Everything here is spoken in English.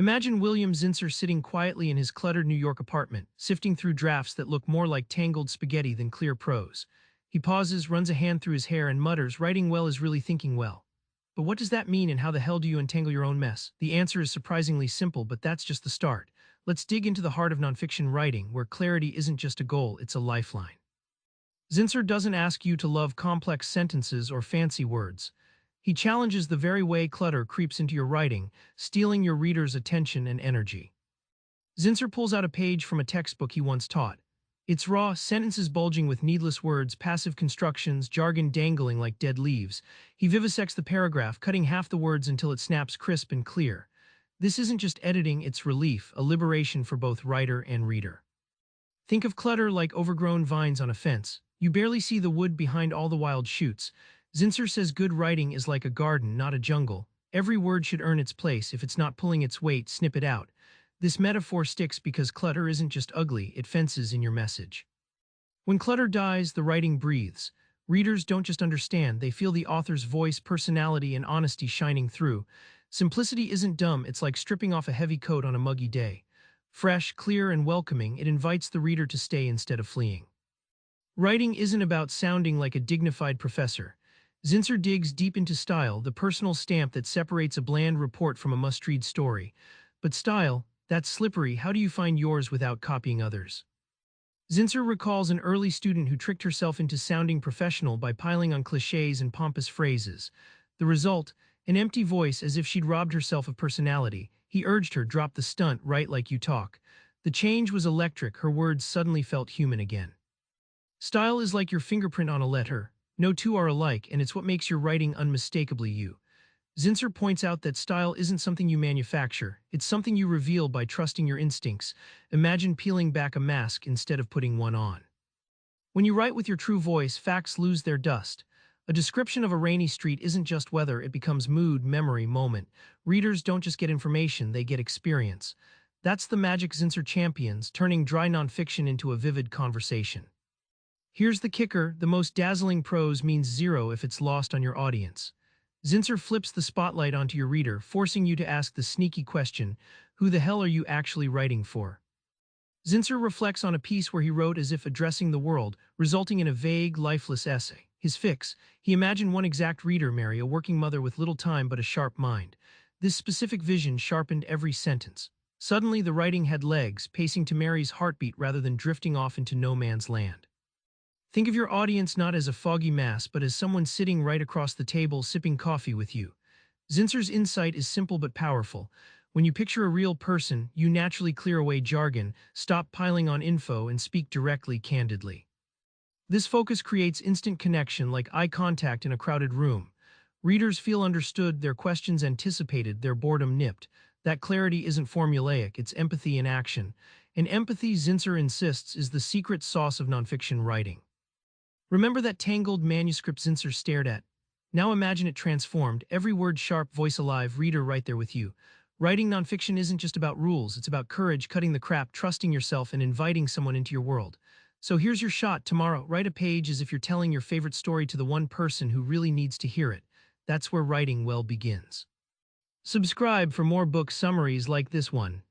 Imagine William Zinsser sitting quietly in his cluttered New York apartment, sifting through drafts that look more like tangled spaghetti than clear prose. He pauses, runs a hand through his hair, and mutters, "Writing well is really thinking well." But what does that mean, and how the hell do you untangle your own mess? The answer is surprisingly simple, but that's just the start. Let's dig into the heart of nonfiction writing, where clarity isn't just a goal, it's a lifeline. Zinsser doesn't ask you to love complex sentences or fancy words. He challenges the very way clutter creeps into your writing, stealing your reader's attention and energy. Zinsser pulls out a page from a textbook he once taught. It's raw, sentences bulging with needless words, passive constructions, jargon dangling like dead leaves. He vivisects the paragraph, cutting half the words until it snaps crisp and clear. This isn't just editing, it's relief, a liberation for both writer and reader. Think of clutter like overgrown vines on a fence. You barely see the wood behind all the wild shoots. Zinsser says good writing is like a garden, not a jungle. Every word should earn its place. If it's not pulling its weight, snip it out. This metaphor sticks because clutter isn't just ugly, it fences in your message. When clutter dies, the writing breathes. Readers don't just understand, they feel the author's voice, personality, and honesty shining through. Simplicity isn't dumb, it's like stripping off a heavy coat on a muggy day. Fresh, clear, and welcoming, it invites the reader to stay instead of fleeing. Writing isn't about sounding like a dignified professor. Zinsser digs deep into style, the personal stamp that separates a bland report from a must-read story. But style, that's slippery. How do you find yours without copying others? Zinsser recalls an early student who tricked herself into sounding professional by piling on cliches and pompous phrases. The result, an empty voice as if she'd robbed herself of personality. He urged her, "Drop the stunt, write like you talk." The change was electric, her words suddenly felt human again. Style is like your fingerprint on a letter. No two are alike, and it's what makes your writing unmistakably you. Zinsser points out that style isn't something you manufacture, it's something you reveal by trusting your instincts. Imagine peeling back a mask instead of putting one on. When you write with your true voice, facts lose their dust. A description of a rainy street isn't just weather, it becomes mood, memory, moment. Readers don't just get information, they get experience. That's the magic Zinsser champions, turning dry nonfiction into a vivid conversation. Here's the kicker, the most dazzling prose means zero if it's lost on your audience. Zinsser flips the spotlight onto your reader, forcing you to ask the sneaky question, who the hell are you actually writing for? Zinsser reflects on a piece where he wrote as if addressing the world, resulting in a vague, lifeless essay. His fix, he imagined one exact reader, Mary, a working mother with little time but a sharp mind. This specific vision sharpened every sentence. Suddenly the writing had legs, pacing to Mary's heartbeat rather than drifting off into no man's land. Think of your audience not as a foggy mass, but as someone sitting right across the table sipping coffee with you. Zinsser's insight is simple but powerful. When you picture a real person, you naturally clear away jargon, stop piling on info, and speak directly, candidly. This focus creates instant connection, like eye contact in a crowded room. Readers feel understood, their questions anticipated, their boredom nipped. That clarity isn't formulaic, it's empathy in action. And empathy, Zinsser insists, is the secret sauce of nonfiction writing. Remember that tangled manuscript Zinsser stared at? Now imagine it transformed, every word sharp, voice alive, reader right there with you. Writing nonfiction isn't just about rules, it's about courage, cutting the crap, trusting yourself, and inviting someone into your world. So here's your shot tomorrow. Write a page as if you're telling your favorite story to the one person who really needs to hear it. That's where writing well begins. Subscribe for more book summaries like this one.